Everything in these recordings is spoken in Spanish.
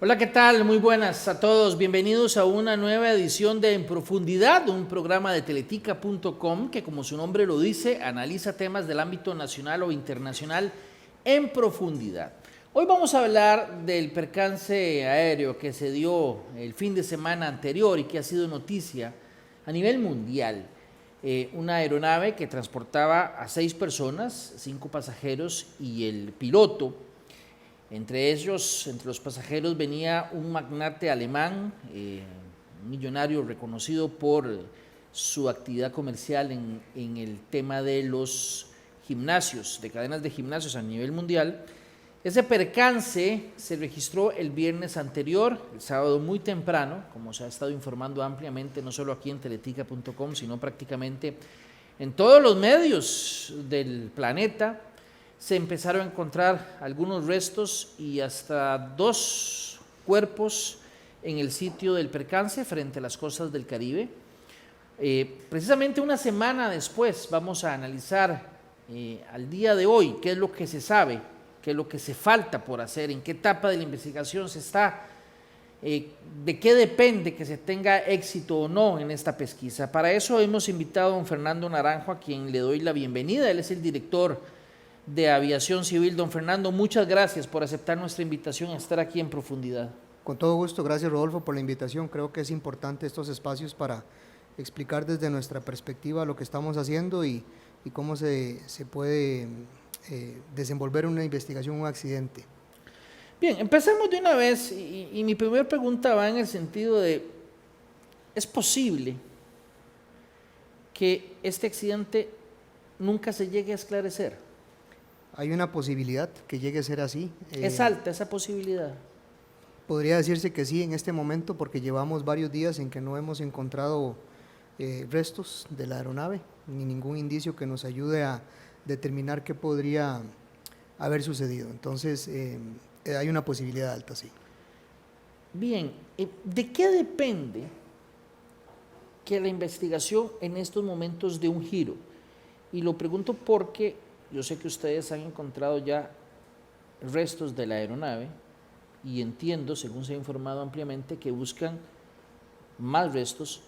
Hola, ¿qué tal? Muy buenas a todos. Bienvenidos a una nueva edición de En Profundidad, un programa de teletica.com que, como su nombre lo dice, analiza temas del ámbito nacional o internacional en profundidad. Hoy vamos a hablar del percance aéreo que se dio el fin de semana anterior y que ha sido noticia a nivel mundial. Una aeronave que transportaba a 6 personas, 5 pasajeros y el piloto. Entre ellos, entre los pasajeros, venía un magnate alemán, un millonario reconocido por su actividad comercial en el tema de los gimnasios, de cadenas de gimnasios a nivel mundial. Ese percance se registró el viernes anterior, el sábado muy temprano, como se ha estado informando ampliamente, no solo aquí en teletica.com, sino prácticamente en todos los medios del planeta. Se empezaron a encontrar algunos restos y hasta 2 cuerpos en el sitio del percance frente a las costas del Caribe. Precisamente una semana después vamos a analizar al día de hoy qué es lo que se sabe, qué es lo que se falta por hacer, en qué etapa de la investigación se está, de qué depende que se tenga éxito o no en esta pesquisa. Para eso hemos invitado a don Fernando Naranjo, a quien le doy la bienvenida. Él es el director de Aviación Civil. Don Fernando, muchas gracias por aceptar nuestra invitación a estar aquí en profundidad. Con todo gusto, gracias Rodolfo por la invitación. Creo que es importante estos espacios para explicar desde nuestra perspectiva lo que estamos haciendo y cómo se puede desenvolver una investigación, un accidente. Bien, empecemos de una vez y mi primera pregunta va en el sentido de, ¿es posible que este accidente nunca se llegue a esclarecer? Hay una posibilidad que llegue a ser así. ¿Es alta esa posibilidad? Podría decirse que sí en este momento, porque llevamos varios días en que no hemos encontrado restos de la aeronave, ni ningún indicio que nos ayude a determinar qué podría haber sucedido. Entonces, hay una posibilidad alta, sí. Bien, ¿de qué depende que la investigación en estos momentos dé un giro? Y lo pregunto porque yo sé que ustedes han encontrado ya restos de la aeronave y entiendo, según se ha informado ampliamente, que buscan más restos,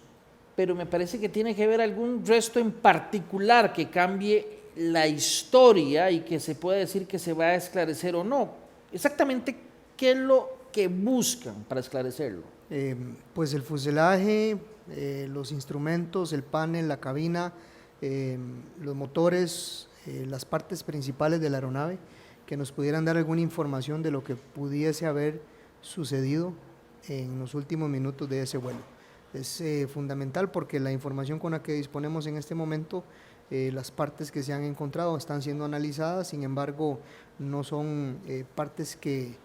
pero me parece que tiene que haber algún resto en particular que cambie la historia y que se pueda decir que se va a esclarecer o no. Exactamente, ¿qué es lo que buscan para esclarecerlo? Pues el fuselaje, los instrumentos, el panel, la cabina, los motores, las partes principales de la aeronave, que nos pudieran dar alguna información de lo que pudiese haber sucedido en los últimos minutos de ese vuelo. Es fundamental porque la información con la que disponemos en este momento, las partes que se han encontrado están siendo analizadas, sin embargo no son partes que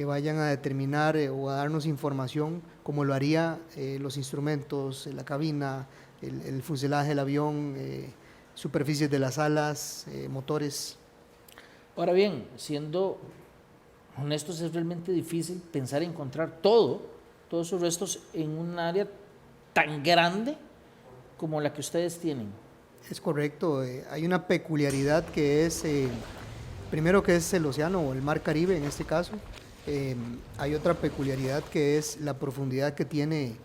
vayan a determinar o a darnos información como lo haría los instrumentos, la cabina, el fuselaje del avión, superficies de las alas, motores. Ahora bien, siendo honestos, es realmente difícil pensar en encontrar todos esos restos en un área tan grande como la que ustedes tienen. Es correcto, hay una peculiaridad que es, primero que es el océano o el mar Caribe en este caso, hay otra peculiaridad que es la profundidad que tiene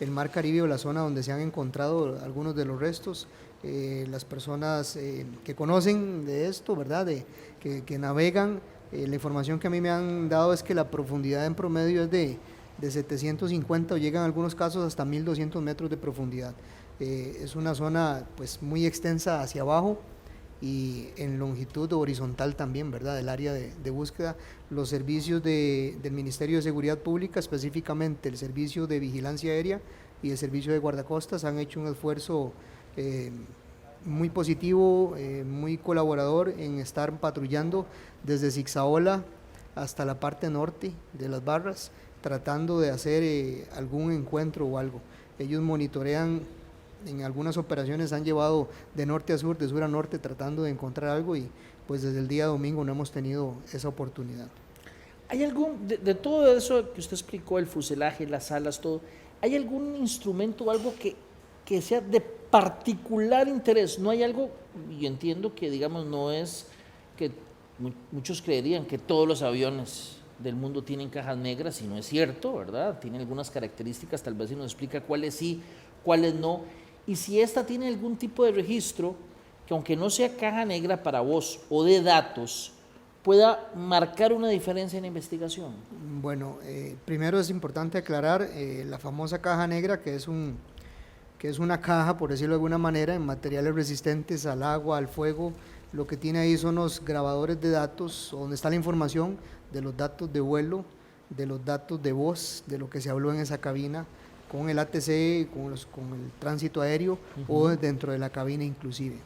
el mar Caribe o la zona donde se han encontrado algunos de los restos. Las personas que conocen de esto, ¿verdad? Que navegan, la información que a mí me han dado es que la profundidad en promedio es de 750 o llegan en algunos casos hasta 1200 metros de profundidad. Es una zona pues muy extensa hacia abajo y en longitud horizontal también, ¿verdad? Del área de búsqueda. Los servicios del Ministerio de Seguridad Pública, específicamente el Servicio de Vigilancia Aérea y el Servicio de Guardacostas, han hecho un esfuerzo muy positivo, muy colaborador en estar patrullando desde Zixaola hasta la parte norte de las barras, tratando de hacer algún encuentro o algo. Ellos monitorean, en algunas operaciones han llevado de norte a sur, de sur a norte, tratando de encontrar algo y pues desde el día domingo no hemos tenido esa oportunidad. ¿Hay algún, de todo eso que usted explicó, el fuselaje, las alas, todo, hay algún instrumento o algo que sea de particular interés? No hay algo, y entiendo que digamos no es que muchos creerían que todos los aviones del mundo tienen cajas negras y no es cierto, ¿verdad? Tiene algunas características, tal vez si nos explica cuáles sí, cuáles no. Y si esta tiene algún tipo de registro que aunque no sea caja negra para vos o de datos, pueda marcar una diferencia en la investigación. Bueno, primero es importante aclarar la famosa caja negra, que es una caja, por decirlo de alguna manera, en materiales resistentes al agua, al fuego. Lo que tiene ahí son los grabadores de datos, donde está la información de los datos de vuelo, de los datos de voz, de lo que se habló en esa cabina, con el ATC, con el tránsito aéreo o dentro de la cabina inclusive.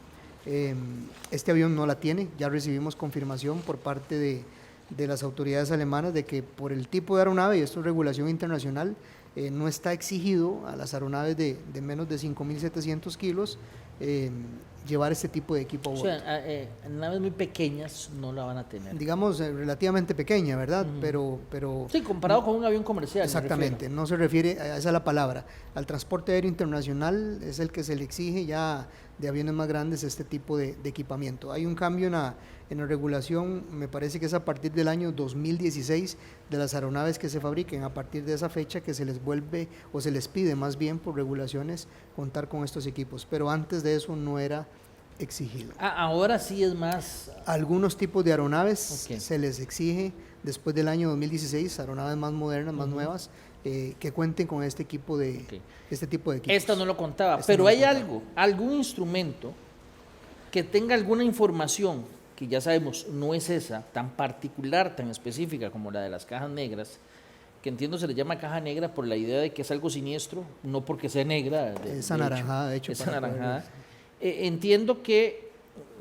Este avión no la tiene, ya recibimos confirmación por parte de las autoridades alemanas de que por el tipo de aeronave, y esto es regulación internacional, no está exigido a las aeronaves de menos de 5.700 kilos llevar este tipo de equipo a bordo. O sea, naves muy pequeñas no la van a tener. Digamos, relativamente pequeña, ¿verdad? Pero sí, comparado con un avión comercial. Exactamente, no se refiere, esa es la palabra, al transporte aéreo internacional es el que se le exige ya de aviones más grandes este tipo de equipamiento. Hay un cambio en la regulación, me parece que es a partir del año 2016 de las aeronaves que se fabriquen, a partir de esa fecha que se les vuelve o se les pide más bien por regulaciones contar con estos equipos, pero antes de eso no era exigido. Ahora sí es más. Algunos tipos de aeronaves se les exige después del año 2016, aeronaves más modernas, más nuevas, que cuenten con este tipo de este tipo de equipos. Esto no lo contaba, pero hay algún instrumento que tenga alguna información que ya sabemos no es esa, tan particular, tan específica como la de las cajas negras, que entiendo se le llama caja negra por la idea de que es algo siniestro, no porque sea negra. Es anaranjada, de hecho. Es anaranjada. Entiendo que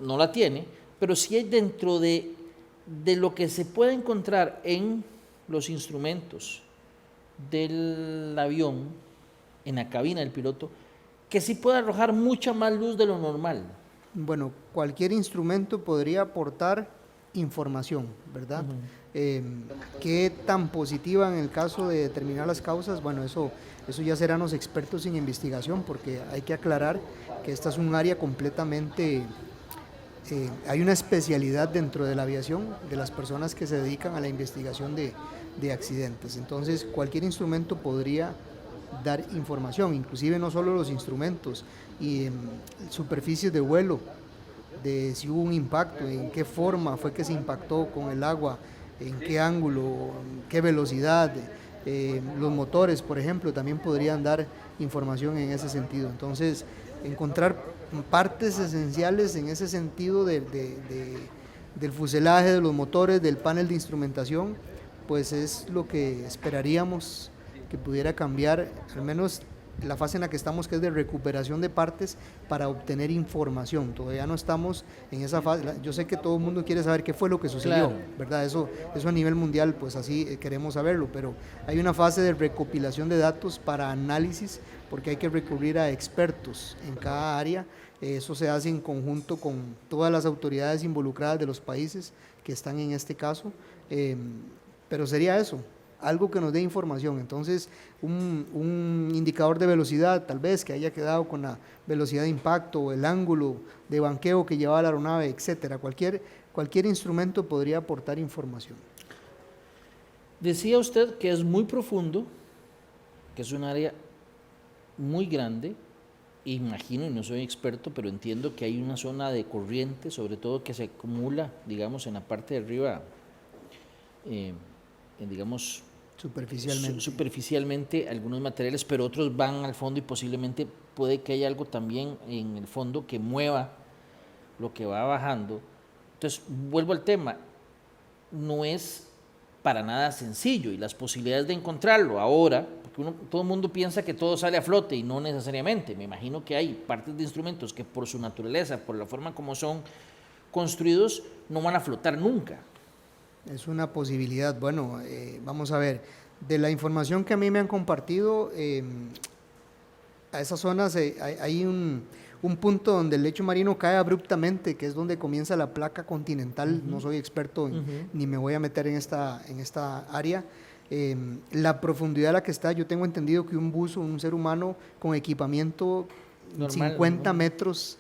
no la tiene, pero sí hay dentro de lo que se puede encontrar en los instrumentos del avión, en la cabina del piloto, que sí puede arrojar mucha más luz de lo normal. Bueno, cualquier instrumento podría aportar información, ¿verdad? ¿Qué tan positiva en el caso de determinar las causas? Bueno, eso ya serán los expertos en investigación, porque hay que aclarar que esta es un área completamente, hay una especialidad dentro de la aviación de las personas que se dedican a la investigación de accidentes. Entonces, cualquier instrumento podría dar información, inclusive no solo los instrumentos, y superficies de vuelo, de si hubo un impacto, en qué forma fue que se impactó con el agua, en qué ángulo, en qué velocidad, los motores, por ejemplo, también podrían dar información en ese sentido. Entonces, encontrar partes esenciales en ese sentido del fuselaje, de los motores, del panel de instrumentación, pues es lo que esperaríamos que pudiera cambiar, al menos la fase en la que estamos, que es de recuperación de partes para obtener información. Todavía no estamos en esa fase. Yo sé que todo el mundo quiere saber qué fue lo que sucedió, claro, ¿verdad? Eso a nivel mundial, pues así queremos saberlo, pero hay una fase de recopilación de datos para análisis, porque hay que recurrir a expertos en cada área. Eso se hace en conjunto con todas las autoridades involucradas de los países que están en este caso, pero sería eso, algo que nos dé información. Entonces, un indicador de velocidad, tal vez, que haya quedado con la velocidad de impacto, el ángulo de banqueo que llevaba la aeronave, etcétera. Cualquier instrumento podría aportar información. Decía usted que es muy profundo, que es un área muy grande. Imagino, y no soy experto, pero entiendo que hay una zona de corriente, sobre todo que se acumula, digamos, en la parte de arriba, digamos, superficialmente algunos materiales, pero otros van al fondo y posiblemente puede que haya algo también en el fondo que mueva lo que va bajando. Entonces, vuelvo al tema, no es para nada sencillo y las posibilidades de encontrarlo ahora, porque todo el mundo piensa que todo sale a flote y no necesariamente. Me imagino que hay partes de instrumentos que por su naturaleza, por la forma como son construidos, no van a flotar nunca. Es una posibilidad. Bueno, vamos a ver, de la información que a mí me han compartido, a esas zonas hay un punto donde el lecho marino cae abruptamente, que es donde comienza la placa continental. No soy experto ni me voy a meter en esta área. La profundidad a la que está, yo tengo entendido que un buzo, un ser humano con equipamiento normal, 50 metros,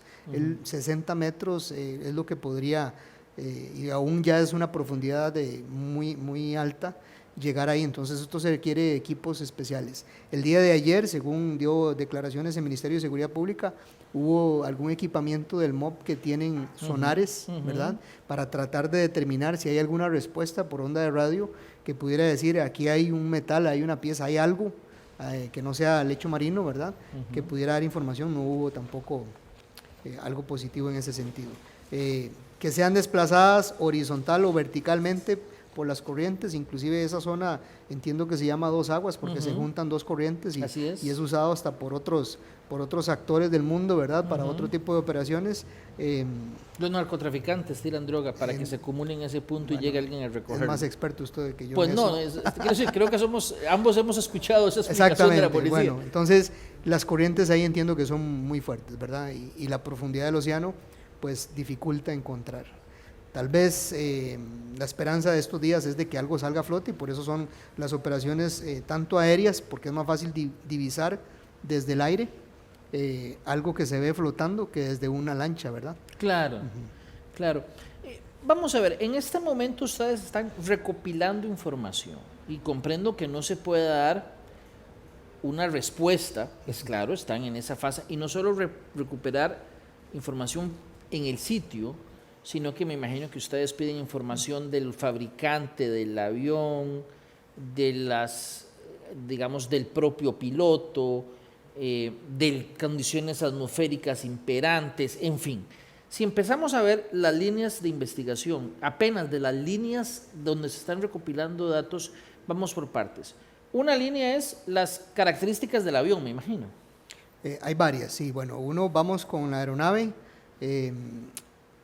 60 metros es lo que podría y aún ya es una profundidad muy, muy alta llegar ahí, entonces esto se requiere equipos especiales. El día de ayer, según dio declaraciones el Ministerio de Seguridad Pública, hubo algún equipamiento del MOP que tienen sonares, ¿verdad? Para tratar de determinar si hay alguna respuesta por onda de radio que pudiera decir aquí hay un metal, hay una pieza, hay algo que no sea lecho marino, ¿verdad? Que pudiera dar información. No hubo tampoco algo positivo en ese sentido. Que sean desplazadas horizontal o verticalmente por las corrientes, inclusive esa zona entiendo que se llama Dos Aguas porque se juntan dos corrientes y es usado hasta por otros actores del mundo, ¿verdad? Para otro tipo de operaciones. Los narcotraficantes tiran droga para que se acumulen en ese punto y llegue alguien a recogerlo. Es más experto usted que yo. Pues en no, creo que ambos hemos escuchado esa explicación de la policía. Bueno, entonces las corrientes ahí entiendo que son muy fuertes, ¿verdad? Y la profundidad del océano pues dificulta encontrar. Tal vez la esperanza de estos días es de que algo salga a flote y por eso son las operaciones tanto aéreas, porque es más fácil divisar desde el aire algo que se ve flotando que desde una lancha, ¿verdad? Claro, claro. Vamos a ver, en este momento ustedes están recopilando información y comprendo que no se puede dar una respuesta, es claro, están en esa fase, y no solo recuperar información en el sitio, sino que me imagino que ustedes piden información del fabricante del avión, digamos, del propio piloto, de condiciones atmosféricas imperantes, en fin. Si empezamos a ver las líneas de investigación, apenas de las líneas donde se están recopilando datos, vamos por partes. Una línea es las características del avión, me imagino. Hay varias, sí. Bueno, vamos con la aeronave,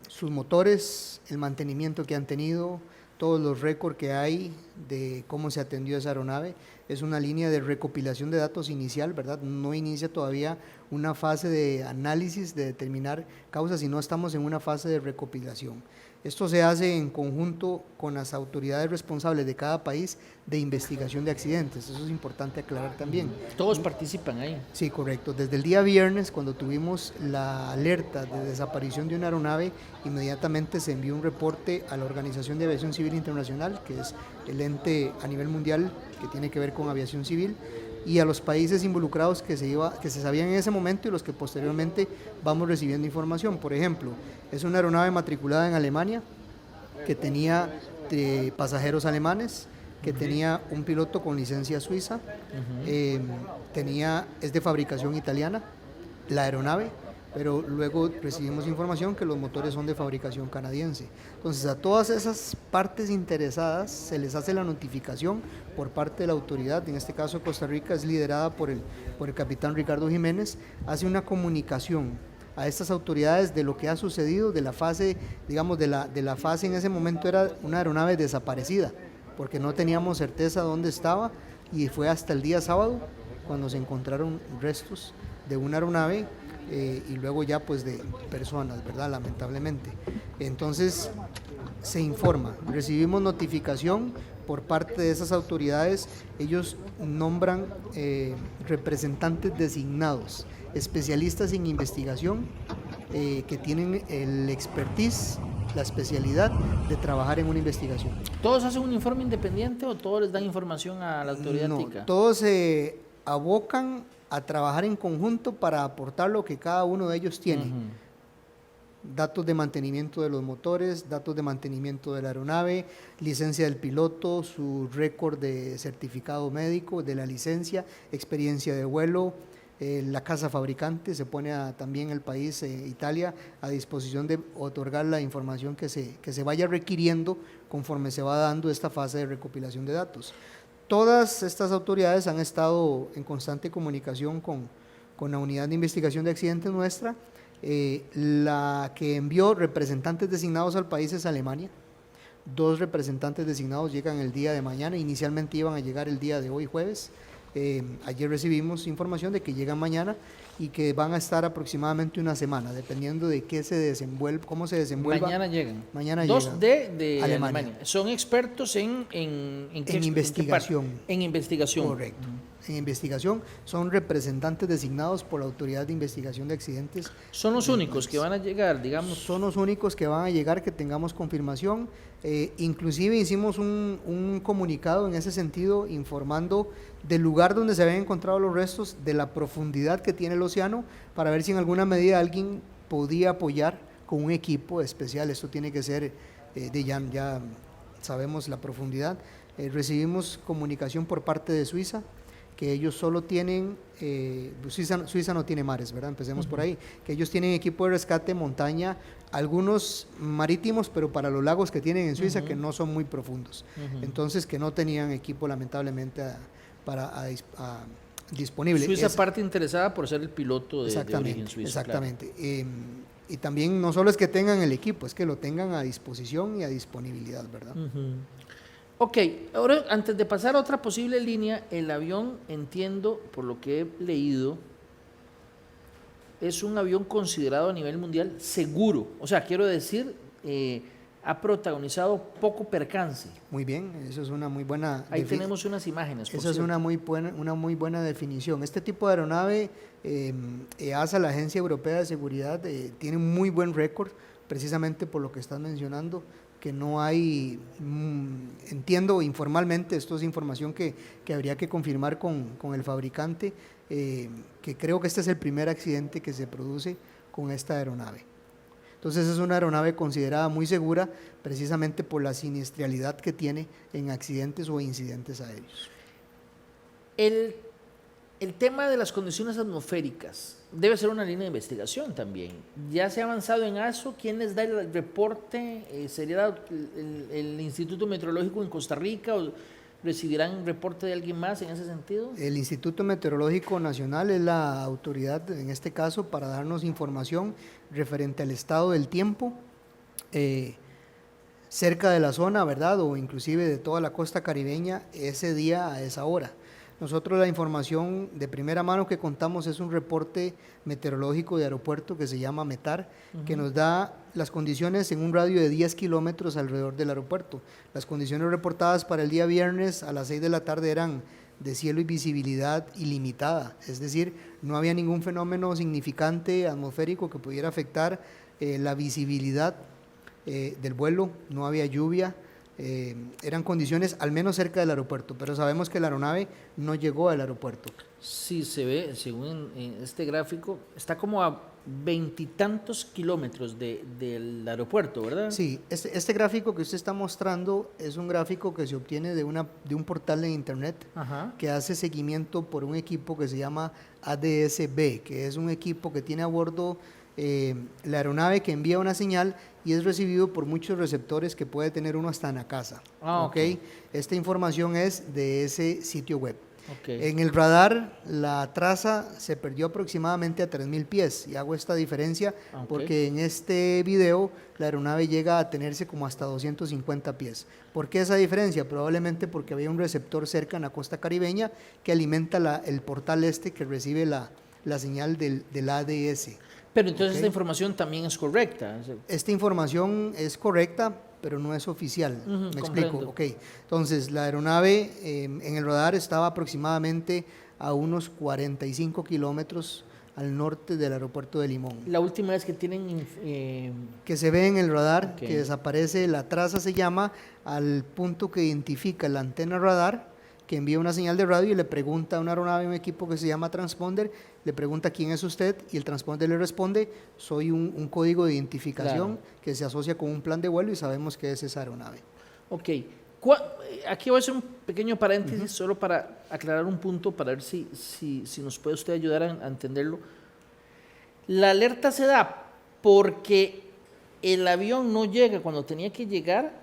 sus motores, el mantenimiento que han tenido, todos los récords que hay de cómo se atendió esa aeronave. Es una línea de recopilación de datos inicial, ¿verdad? No inicia todavía una fase de análisis, de determinar causas, sino estamos en una fase de recopilación. Esto se hace en conjunto con las autoridades responsables de cada país de investigación de accidentes. Eso es importante aclarar también. Todos participan ahí. Sí, correcto. Desde el día viernes, cuando tuvimos la alerta de desaparición de una aeronave, inmediatamente se envió un reporte a la Organización de Aviación Civil Internacional, que es el ente a nivel mundial que tiene que ver con aviación civil, y a los países involucrados que se sabían en ese momento y los que posteriormente vamos recibiendo información. Por ejemplo, es una aeronave matriculada en Alemania que tenía pasajeros alemanes, que tenía un piloto con licencia suiza, es de fabricación italiana, la aeronave, pero luego recibimos información que los motores son de fabricación canadiense. Entonces a todas esas partes interesadas se les hace la notificación por parte de la autoridad, en este caso Costa Rica es liderada por el capitán Ricardo Jiménez, hace una comunicación a estas autoridades de lo que ha sucedido, de la fase, digamos, de la fase en ese momento era una aeronave desaparecida, porque no teníamos certeza dónde estaba y fue hasta el día sábado cuando se encontraron restos de una aeronave y luego ya pues de personas, ¿verdad? Lamentablemente. Entonces se informa, recibimos notificación por parte de esas autoridades, ellos nombran representantes designados, especialistas en investigación que tienen el expertise, la especialidad de trabajar en una investigación. ¿Todos hacen un informe independiente o todos les dan información a la autoridad TICA? No, todos se abocan a trabajar en conjunto para aportar lo que cada uno de ellos tiene. Datos de mantenimiento de los motores, datos de mantenimiento de la aeronave, licencia del piloto, su récord de certificado médico, de la licencia, experiencia de vuelo, la casa fabricante, se pone también el país, Italia, a disposición de otorgar la información que se vaya requiriendo conforme se va dando esta fase de recopilación de datos. Todas estas autoridades han estado en constante comunicación con la unidad de investigación de accidentes nuestra. La que envió representantes designados al país es Alemania. 2 representantes designados llegan el día de mañana, inicialmente iban a llegar el día de hoy, jueves. Ayer recibimos información de que llegan mañana y que van a estar aproximadamente una semana, dependiendo de cómo se desenvuelva. Mañana llegan. Mañana 2 de Alemania. Son expertos en investigación. En investigación. Correcto. en investigación son representantes designados por la Autoridad de Investigación de Accidentes. Son los únicos que van a llegar, digamos. Son los únicos que van a llegar, que tengamos confirmación. Inclusive hicimos un comunicado en ese sentido informando del lugar donde se habían encontrado los restos, de la profundidad que tiene el océano, para ver si en alguna medida alguien podía apoyar con un equipo especial. Esto tiene que ser, ya sabemos la profundidad. Recibimos comunicación por parte de Suiza, que ellos solo tienen, Suiza no tiene mares, ¿verdad? Empecemos por ahí, que ellos tienen equipo de rescate, montaña, algunos marítimos, pero para los lagos que tienen en Suiza, que no son muy profundos. Entonces, que no tenían equipo, lamentablemente, disponible. Suiza parte interesada por ser el piloto de origen suizo. Exactamente. Claro. Y también no solo es que tengan el equipo, es que lo tengan a disposición y a disponibilidad, ¿verdad? Ok, ahora antes de pasar a otra posible línea, el avión, entiendo por lo que he leído, es un avión considerado a nivel mundial seguro. O sea, quiero decir, ha protagonizado poco percance. Muy bien, eso es una muy buena... Ahí tenemos unas imágenes. Esa es una muy buena definición. Este tipo de aeronave, EASA, la Agencia Europea de Seguridad, tiene un muy buen récord, precisamente por lo que estás mencionando, que no hay, entiendo informalmente, esto es información que habría que confirmar con el fabricante, que creo que este es el primer accidente que se produce con esta aeronave. Entonces es una aeronave considerada muy segura precisamente por la siniestralidad que tiene en accidentes o incidentes aéreos. El tema de las condiciones atmosféricas debe ser una línea de investigación también. ¿Ya se ha avanzado en eso? ¿Quién les da el reporte? ¿Sería el Instituto Meteorológico en Costa Rica o recibirán reporte de alguien más en ese sentido? El Instituto Meteorológico Nacional es la autoridad en este caso para darnos información referente al estado del tiempo cerca de la zona, ¿verdad? O inclusive de toda la costa caribeña ese día a esa hora. Nosotros la información de primera mano que contamos es un reporte meteorológico de aeropuerto que se llama METAR, que nos da las condiciones en un radio de 10 kilómetros alrededor del aeropuerto. Las condiciones reportadas para el día viernes a las 6 de la tarde eran de cielo y visibilidad ilimitada, es decir, no había ningún fenómeno significante atmosférico que pudiera afectar la visibilidad del vuelo, no había lluvia. Eran condiciones al menos cerca del aeropuerto, pero sabemos que la aeronave no llegó al aeropuerto. Sí, se ve, según este gráfico, está como a 20 y tantos kilómetros del aeropuerto, ¿verdad? Sí, este gráfico que usted está mostrando es un gráfico que se obtiene de un portal de internet. Ajá. Que hace seguimiento por un equipo que se llama ADS-B, que es un equipo que tiene a bordo la aeronave, que envía una señal y es recibido por muchos receptores que puede tener uno hasta en la casa. Okay. Esta información es de ese sitio web. Okay. En el radar la traza se perdió aproximadamente a 3.000 pies y hago esta diferencia porque en este video la aeronave llega a tenerse como hasta 250 pies. ¿Por qué esa diferencia? Probablemente porque había un receptor cerca en la costa caribeña que alimenta el portal que recibe la señal del ADS. Pero entonces esta información también es correcta. Esta información es correcta, pero no es oficial. Me explico. Okay. Entonces, la aeronave en el radar estaba aproximadamente a unos 45 kilómetros al norte del aeropuerto de Limón. La última vez que tienen... Que se ve en el radar, que desaparece, la traza se llama al punto que identifica la antena radar, que envía una señal de radio y le pregunta a una aeronave, un equipo que se llama transponder, le pregunta quién es usted y el transponder le responde, soy un código de identificación que se asocia con un plan de vuelo y sabemos que es esa aeronave. Ok, aquí voy a hacer un pequeño paréntesis solo para aclarar un punto, para ver si nos puede usted ayudar a entenderlo. La alerta se da porque el avión no llega cuando tenía que llegar,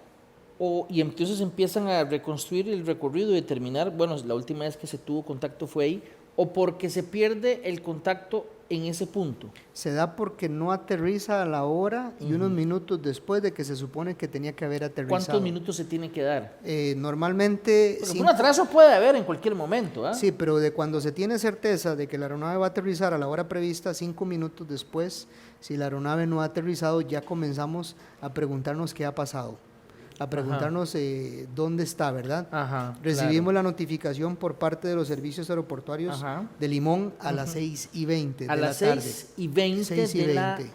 y entonces empiezan a reconstruir el recorrido y determinar, bueno, la última vez que se tuvo contacto fue ahí, o porque se pierde el contacto en ese punto. Se da porque no aterriza a la hora y unos minutos después de que se supone que tenía que haber aterrizado. ¿Cuántos minutos se tiene que dar? Normalmente... Porque un atraso puede haber en cualquier momento, ¿eh? Sí, pero de cuando se tiene certeza de que la aeronave va a aterrizar a la hora prevista, 5 minutos después, si la aeronave no ha aterrizado, ya comenzamos a preguntarnos qué ha pasado. a preguntarnos dónde está, ¿verdad? Ajá, Recibimos claro. la notificación por parte de los servicios aeroportuarios Ajá. de Limón a las 6:20 A de la las tarde. 6:20 6:20 tarde.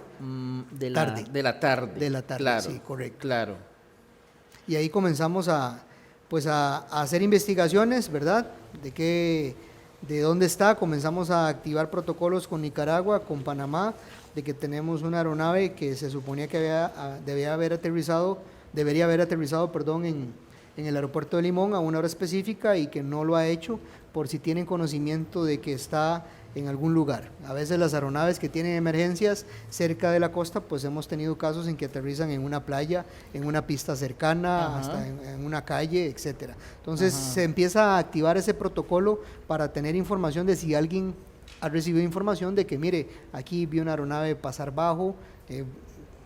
de la tarde. De la tarde, claro, sí, correcto. Claro. Y ahí comenzamos a hacer investigaciones, ¿verdad? De dónde está, comenzamos a activar protocolos con Nicaragua, con Panamá, de que tenemos una aeronave que se suponía que debería haber aterrizado, perdón, en el aeropuerto de Limón a una hora específica y que no lo ha hecho, por si tienen conocimiento de que está en algún lugar. A veces las aeronaves que tienen emergencias cerca de la costa, pues hemos tenido casos en que aterrizan en una playa, en una pista cercana, Ajá. hasta en una calle, etcétera. Entonces Ajá. se empieza a activar ese protocolo para tener información de si alguien ha recibido información de que, mire, aquí vi una aeronave pasar bajo,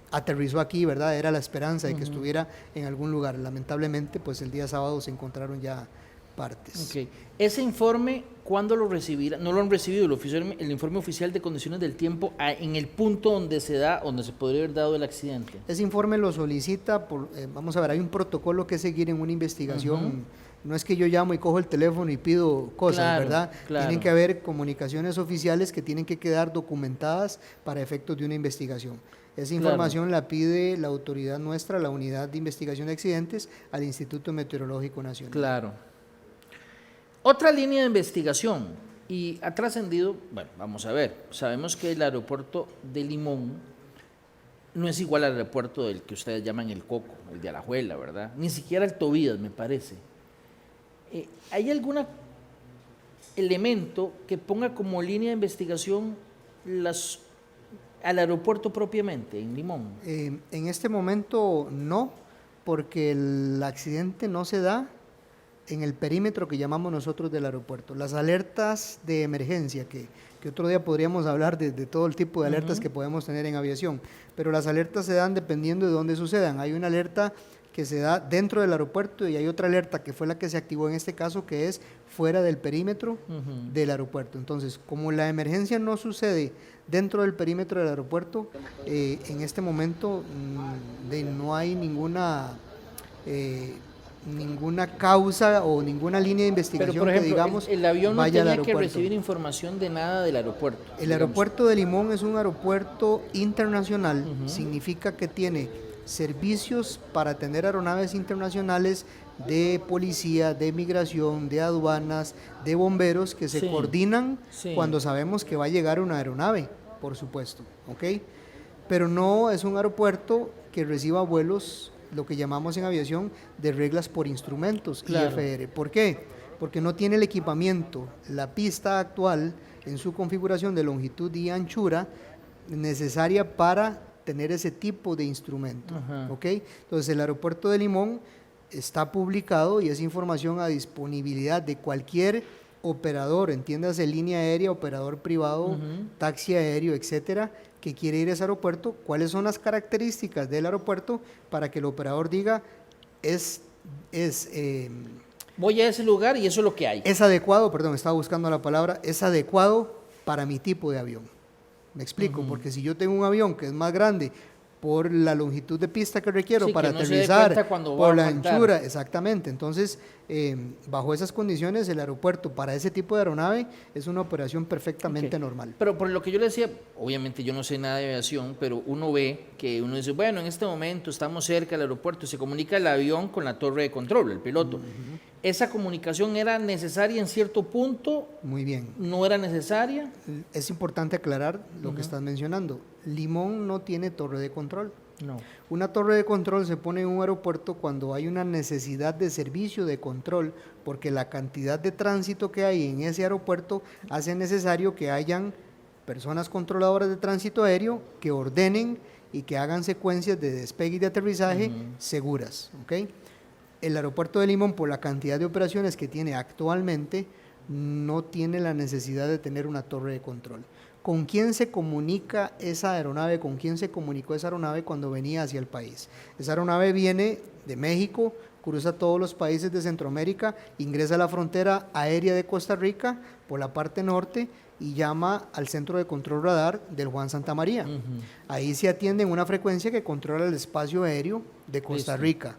aterrizó aquí, ¿verdad? Era la esperanza de que estuviera en algún lugar. Lamentablemente, pues el día sábado se encontraron ya partes. Okay. Ese informe, ¿cuándo lo recibirá? No lo han recibido, el informe oficial de condiciones del tiempo en el punto donde se podría haber dado el accidente. Ese informe lo solicita, vamos a ver, hay un protocolo que seguir en una investigación. No es que yo llamo y cojo el teléfono y pido cosas, Claro, ¿verdad? claro. Tienen que haber comunicaciones oficiales que tienen que quedar documentadas para efectos de una investigación. Esa información la pide la autoridad nuestra, la Unidad de Investigación de Accidentes, al Instituto Meteorológico Nacional. Claro. Otra línea de investigación, y ha trascendido, bueno, vamos a ver, sabemos que el aeropuerto de Limón no es igual al aeropuerto del que ustedes llaman el Coco, el de Alajuela, ¿verdad? Ni siquiera el Tobías, me parece. ¿Hay algún elemento que ponga como línea de investigación al aeropuerto propiamente, en Limón? En este momento no, porque el accidente no se da en el perímetro que llamamos nosotros del aeropuerto. Las alertas de emergencia, que otro día podríamos hablar de todo el tipo de alertas que podemos tener en aviación, pero las alertas se dan dependiendo de dónde sucedan. Hay una alerta que se da dentro del aeropuerto y hay otra alerta que fue la que se activó en este caso, que es fuera del perímetro del aeropuerto. Entonces, como la emergencia no sucede dentro del perímetro del aeropuerto, en este momento no hay ninguna causa o ninguna línea de investigación. Pero, por ejemplo, que digamos el avión no vaya al tenía que aeropuerto. recibir información de nada del aeropuerto. El aeropuerto de Limón es un aeropuerto internacional, significa que tiene servicios para atender aeronaves internacionales de policía, de migración, de aduanas, de bomberos que se coordinan cuando sabemos que va a llegar una aeronave, por supuesto, ¿ok? Pero no es un aeropuerto que reciba vuelos, lo que llamamos en aviación, de reglas por instrumentos, IFR. ¿Por qué? Porque no tiene el equipamiento, la pista actual en su configuración de longitud y anchura necesaria para tener ese tipo de instrumento, ¿ok? Entonces el aeropuerto de Limón está publicado y es información a disponibilidad de cualquier operador, entiéndase línea aérea, operador privado, taxi aéreo, etcétera, que quiere ir a ese aeropuerto, cuáles son las características del aeropuerto para que el operador diga voy a ese lugar y eso es lo que hay. Es adecuado, perdón, estaba buscando la palabra, es adecuado para mi tipo de avión. Me explico, porque si yo tengo un avión que es más grande por la longitud de pista que requiero para aterrizar, por la anchura, exactamente. Entonces, bajo esas condiciones, el aeropuerto para ese tipo de aeronave es una operación perfectamente normal. Pero por lo que yo le decía, obviamente yo no sé nada de aviación, pero uno ve que uno dice, bueno, en este momento estamos cerca del aeropuerto, se comunica el avión con la torre de control, el piloto. ¿Esa comunicación era necesaria en cierto punto? Muy bien. ¿No era necesaria? Es importante aclarar lo que estás mencionando. Limón no tiene torre de control. No. Una torre de control se pone en un aeropuerto cuando hay una necesidad de servicio de control, porque la cantidad de tránsito que hay en ese aeropuerto hace necesario que hayan personas controladoras de tránsito aéreo que ordenen y que hagan secuencias de despegue y de aterrizaje seguras, ¿ok? El aeropuerto de Limón, por la cantidad de operaciones que tiene actualmente, no tiene la necesidad de tener una torre de control. ¿Con quién se comunica esa aeronave? ¿Con quién se comunicó esa aeronave cuando venía hacia el país? Esa aeronave viene de México, cruza todos los países de Centroamérica, ingresa a la frontera aérea de Costa Rica por la parte norte y llama al centro de control radar del Juan Santamaría. Ahí se atiende en una frecuencia que controla el espacio aéreo de Costa Rica.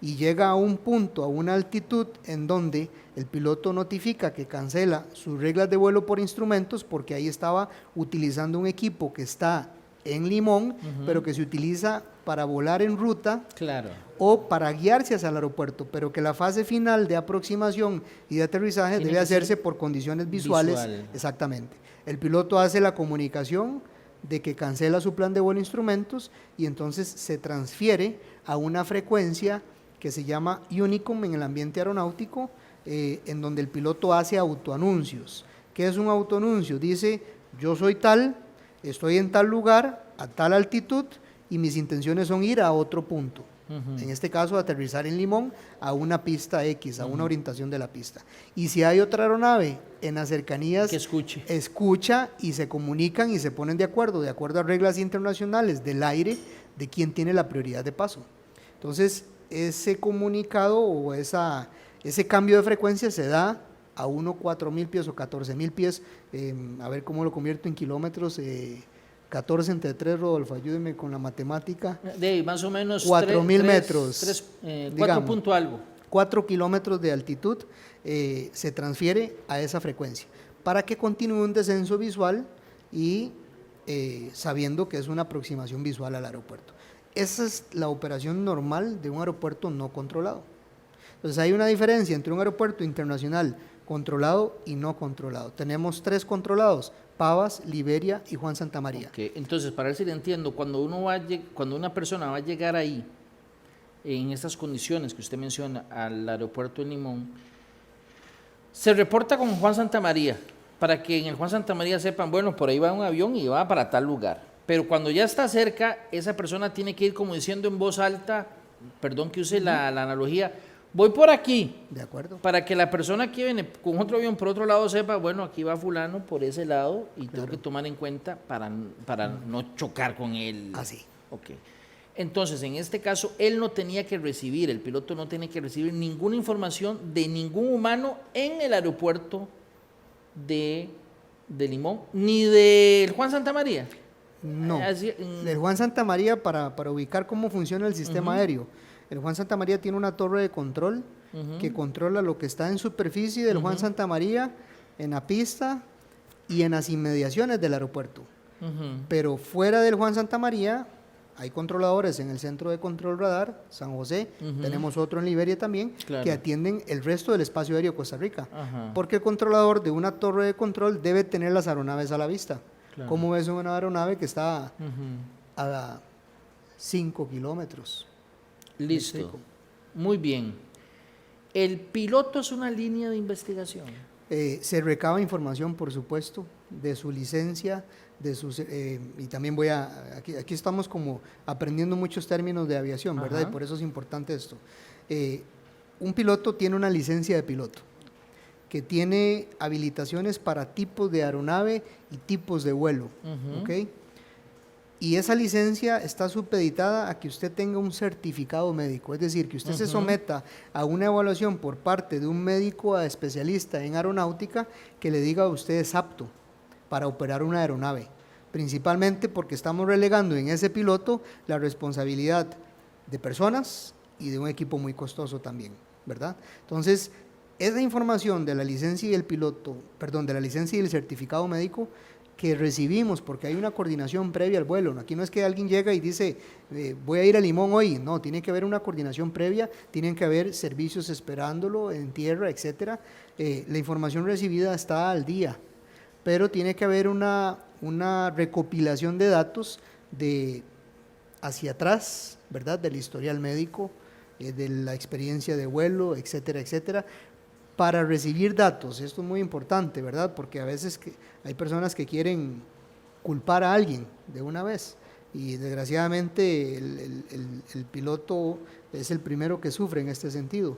y llega a un punto, a una altitud en donde el piloto notifica que cancela sus reglas de vuelo por instrumentos, porque ahí estaba utilizando un equipo que está en Limón, pero que se utiliza para volar en ruta, claro, o para guiarse hacia el aeropuerto, pero que la fase final de aproximación y de aterrizaje tiene debe que hacerse ser por condiciones visuales. visual. Exactamente. El piloto hace la comunicación de que cancela su plan de vuelo e instrumentos y entonces se transfiere a una frecuencia que se llama Unicom en el ambiente aeronáutico, en donde el piloto hace autoanuncios. ¿Qué es un autoanuncio? Dice, yo soy tal, estoy en tal lugar, a tal altitud, y mis intenciones son ir a otro punto. En este caso, aterrizar en Limón a una pista X, a una orientación de la pista. Y si hay otra aeronave en las cercanías, que escuche. Escucha y se comunican y se ponen de acuerdo a reglas internacionales del aire, de quién tiene la prioridad de paso. Entonces, ese comunicado o ese cambio de frecuencia se da a 4.000 pies o 14.000 pies, a ver cómo lo convierto en kilómetros, 14 entre 3, Rodolfo, ayúdeme con la matemática. De más o menos 4.000 metros. 4 punto algo. 4 kilómetros de altitud se transfiere a esa frecuencia para que continúe un descenso visual y sabiendo que es una aproximación visual al aeropuerto. Esa es la operación normal de un aeropuerto no controlado. Entonces hay una diferencia entre un aeropuerto internacional controlado y no controlado. Tenemos 3 controlados: Pavas, Liberia y Juan Santamaría. Okay. Entonces, para ver si le entiendo, cuando una persona va a llegar ahí, en estas condiciones que usted menciona, al aeropuerto de Limón, se reporta con Juan Santamaría, para que en el Juan Santamaría sepan, bueno, por ahí va un avión y va para tal lugar. Pero cuando ya está cerca, esa persona tiene que ir como diciendo en voz alta, perdón que use la analogía, voy por aquí. De acuerdo. Para que la persona que viene con otro avión por otro lado sepa, bueno, aquí va fulano por ese lado y tengo que tomar en cuenta para no chocar con él. Así. Ok. Entonces, en este caso, él no tenía que recibir, el piloto no tenía que recibir ninguna información de ningún humano en el aeropuerto de Limón, ni del Juan Santamaría. No, del Juan Santamaría, para ubicar cómo funciona el sistema aéreo. El Juan Santamaría tiene una torre de control que controla lo que está en superficie del Juan Santamaría, en la pista y en las inmediaciones del aeropuerto. Pero fuera del Juan Santamaría hay controladores en el Centro de Control Radar, San José, tenemos otro en Liberia también, claro, que atienden el resto del espacio aéreo de Costa Rica. Porque el controlador de una torre de control debe tener las aeronaves a la vista. Claro. ¿Cómo ves una aeronave que está a 5 kilómetros? Listo. Muy bien. ¿El piloto es una línea de investigación? Se recaba información, por supuesto, de su licencia, de sus y también aquí estamos como aprendiendo muchos términos de aviación, ¿verdad? Y por eso es importante esto. Un piloto tiene una licencia de piloto, que tiene habilitaciones para tipos de aeronave y tipos de vuelo, ¿ok? Y esa licencia está supeditada a que usted tenga un certificado médico, es decir, que usted se someta a una evaluación por parte de un médico especialista en aeronáutica que le diga a usted es apto para operar una aeronave, principalmente porque estamos relegando en ese piloto la responsabilidad de personas y de un equipo muy costoso también, ¿verdad? Entonces, esa información de la licencia y de la licencia y el certificado médico que recibimos, porque hay una coordinación previa al vuelo. Aquí no es que alguien llega y dice, voy a ir a Limón hoy. No, tiene que haber una coordinación previa, tienen que haber servicios esperándolo en tierra, etcétera. La información recibida está al día, pero tiene que haber una recopilación de datos hacia atrás, ¿verdad? Del historial médico, de la experiencia de vuelo, etcétera, etcétera, para recibir datos. Esto es muy importante, ¿verdad? Porque a veces hay personas que quieren culpar a alguien de una vez y desgraciadamente el piloto es el primero que sufre en este sentido.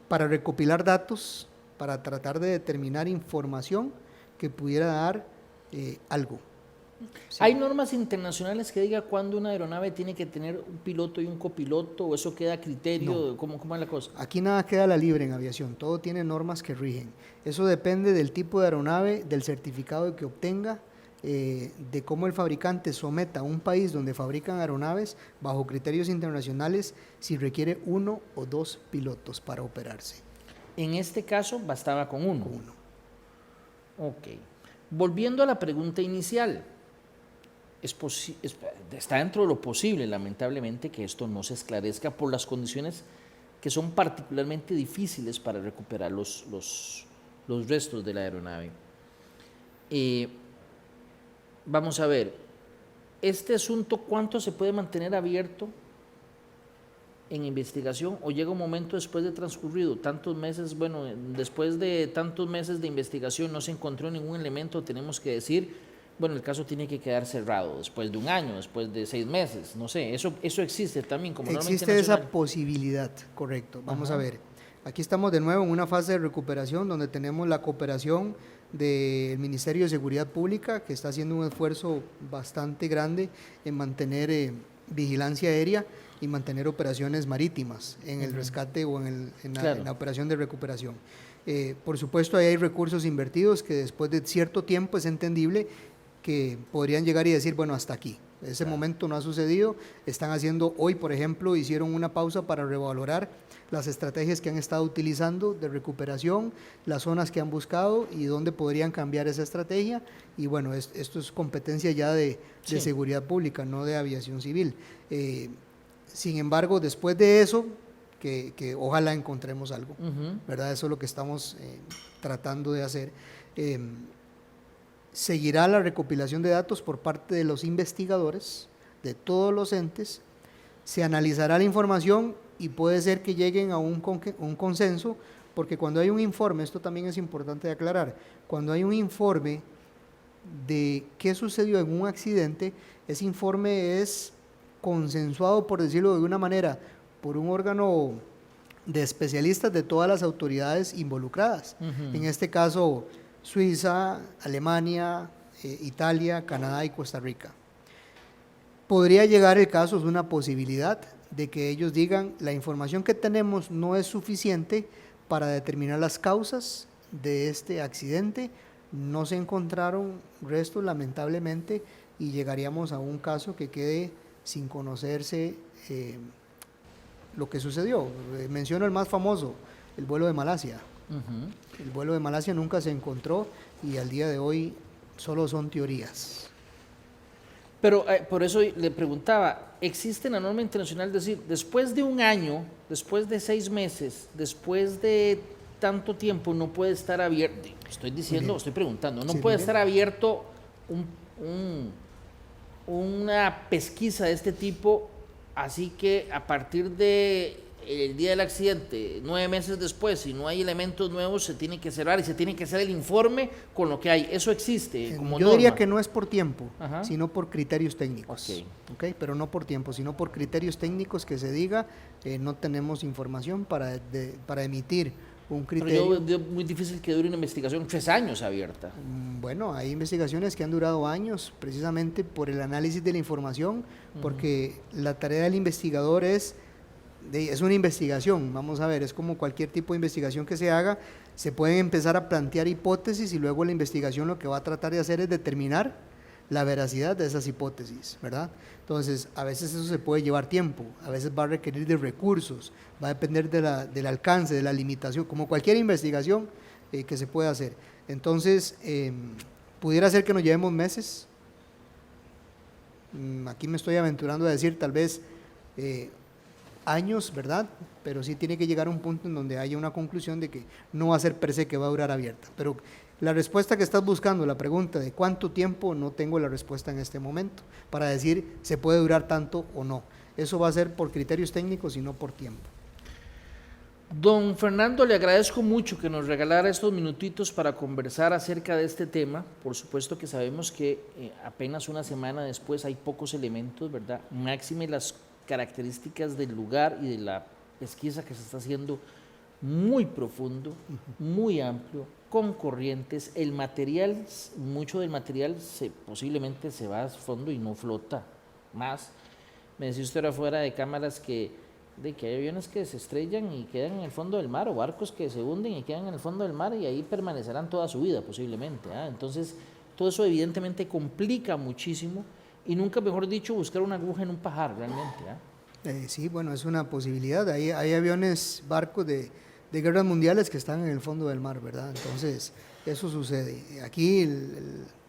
Para recopilar datos, para tratar de determinar información que pudiera dar algo. Sí. ¿Hay normas internacionales que diga cuándo una aeronave tiene que tener un piloto y un copiloto, o eso queda a criterio? No. ¿Cómo es la cosa? Aquí nada queda a la libre en aviación, todo tiene normas que rigen. Eso depende del tipo de aeronave, del certificado que obtenga de cómo el fabricante someta a un país donde fabrican aeronaves bajo criterios internacionales si requiere 1 o 2 pilotos para operarse. En este caso bastaba con uno. Con uno. Ok. Volviendo a la pregunta inicial, está dentro de lo posible, lamentablemente, que esto no se esclarezca por las condiciones que son particularmente difíciles para recuperar los restos de la aeronave. Vamos a ver, este asunto, ¿cuánto se puede mantener abierto en investigación o llega un momento después de transcurrido tantos meses, bueno, después de tantos meses de investigación no se encontró ningún elemento, tenemos que decir, bueno, el caso tiene que quedar cerrado después de un año, después de 6 meses, no sé, eso existe también como norma internacional? Existe esa posibilidad, correcto. Vamos a ver, aquí estamos de nuevo en una fase de recuperación donde tenemos la cooperación del Ministerio de Seguridad Pública, que está haciendo un esfuerzo bastante grande en mantener vigilancia aérea y mantener operaciones marítimas en el rescate o en la operación de recuperación. Por supuesto, ahí hay recursos invertidos que después de cierto tiempo es entendible que podrían llegar y decir, bueno, hasta aquí. Ese momento no ha sucedido. Están haciendo, hoy por ejemplo, hicieron una pausa para revalorar las estrategias que han estado utilizando de recuperación, las zonas que han buscado y dónde podrían cambiar esa estrategia. Y bueno, esto es competencia ya de seguridad pública, no de aviación civil. Sin embargo, después de eso, que ojalá encontremos algo, ¿verdad? Eso es lo que estamos tratando de hacer. Seguirá la recopilación de datos por parte de los investigadores, de todos los entes, se analizará la información y puede ser que lleguen a un consenso, porque cuando hay un informe, esto también es importante de aclarar, cuando hay un informe de qué sucedió en un accidente, ese informe es consensuado, por decirlo de una manera, por un órgano de especialistas de todas las autoridades involucradas. En este caso, Suiza, Alemania, Italia, Canadá y Costa Rica. Podría llegar el caso, es una posibilidad, de que ellos digan, la información que tenemos no es suficiente para determinar las causas de este accidente, no se encontraron restos lamentablemente y llegaríamos a un caso que quede sin conocerse lo que sucedió. Menciono el más famoso, el vuelo de Malasia. El vuelo de Malasia nunca se encontró y al día de hoy solo son teorías. Pero por eso le preguntaba, ¿existe en la norma internacional decir, después de un año, después de 6 meses, después de tanto tiempo no puede estar abierto, estoy diciendo, estoy preguntando, no puede estar abierto una pesquisa de este tipo, así que a partir de el día del accidente, 9 meses después, si no hay elementos nuevos, se tiene que cerrar y se tiene que hacer el informe con lo que hay? ¿Eso existe como Yo norma? diría que no es por tiempo, sino por criterios técnicos. Okay, pero no por tiempo, sino por criterios técnicos que se diga, no tenemos información para emitir un criterio. Pero muy difícil que dure una investigación 3 años abierta. Bueno, hay investigaciones que han durado años precisamente por el análisis de la información, porque la tarea del investigador es una investigación, vamos a ver, es como cualquier tipo de investigación que se haga, se pueden empezar a plantear hipótesis y luego la investigación lo que va a tratar de hacer es determinar la veracidad de esas hipótesis, ¿verdad? Entonces, a veces eso se puede llevar tiempo, a veces va a requerir de recursos, va a depender del alcance, de la limitación, como cualquier investigación que se pueda hacer. Entonces, pudiera ser que nos llevemos meses, aquí me estoy aventurando a decir tal vez años, ¿verdad? Pero sí tiene que llegar a un punto en donde haya una conclusión de que no va a ser per se que va a durar abierta. Pero la respuesta que estás buscando, la pregunta de cuánto tiempo, no tengo la respuesta en este momento para decir se puede durar tanto o no. Eso va a ser por criterios técnicos y no por tiempo. Don Fernando, le agradezco mucho que nos regalara estos minutitos para conversar acerca de este tema. Por supuesto que sabemos que apenas una semana después hay pocos elementos, ¿verdad? Máxime las características del lugar y de la pesquisa que se está haciendo muy profundo, muy amplio, con corrientes. El material, mucho del material posiblemente se va a fondo y no flota más. Me decía usted afuera de cámaras que hay aviones que se estrellan y quedan en el fondo del mar, o barcos que se hunden y quedan en el fondo del mar y ahí permanecerán toda su vida posiblemente. Entonces, todo eso evidentemente complica muchísimo y nunca, mejor dicho, buscar una aguja en un pajar realmente. Sí, bueno, es una posibilidad. Hay aviones, barcos de guerras mundiales que están en el fondo del mar, ¿verdad? Entonces, eso sucede. Aquí,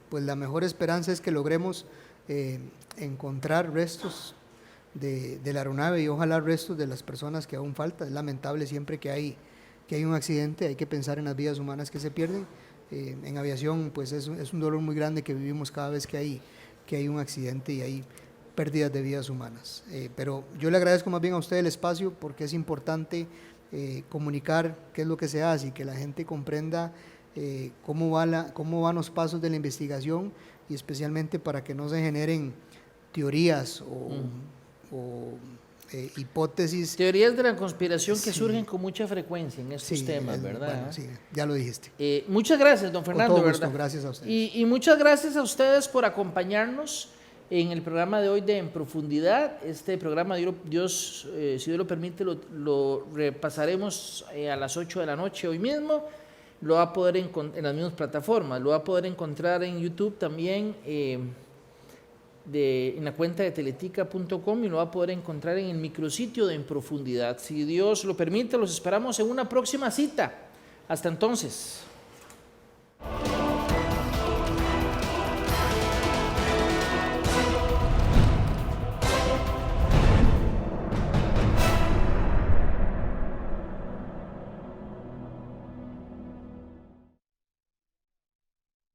pues la mejor esperanza es que logremos encontrar restos de la aeronave y ojalá restos de las personas que aún faltan. Es lamentable siempre que hay un accidente, hay que pensar en las vidas humanas que se pierden. En aviación, pues es un dolor muy grande que vivimos cada vez que hay un accidente y hay pérdidas de vidas humanas. Pero yo le agradezco más bien a usted el espacio porque es importante comunicar qué es lo que se hace y que la gente comprenda cómo van los pasos de la investigación y especialmente para que no se generen teorías o hipótesis. Teorías de la conspiración que surgen con mucha frecuencia en estos temas, ¿verdad? Bueno, sí, ya lo dijiste. Muchas gracias, don Fernando. Con todo gusto, gracias a ustedes. Y muchas gracias a ustedes por acompañarnos en el programa de hoy de En Profundidad. Este programa, Dios, si Dios lo permite, lo repasaremos a las 8 de la noche hoy mismo. Lo va a poder encontrar en las mismas plataformas, lo va a poder encontrar en YouTube también, en la cuenta de teletica.com, y lo va a poder encontrar en el micrositio de En Profundidad. Si Dios lo permite, los esperamos en una próxima cita. Hasta entonces.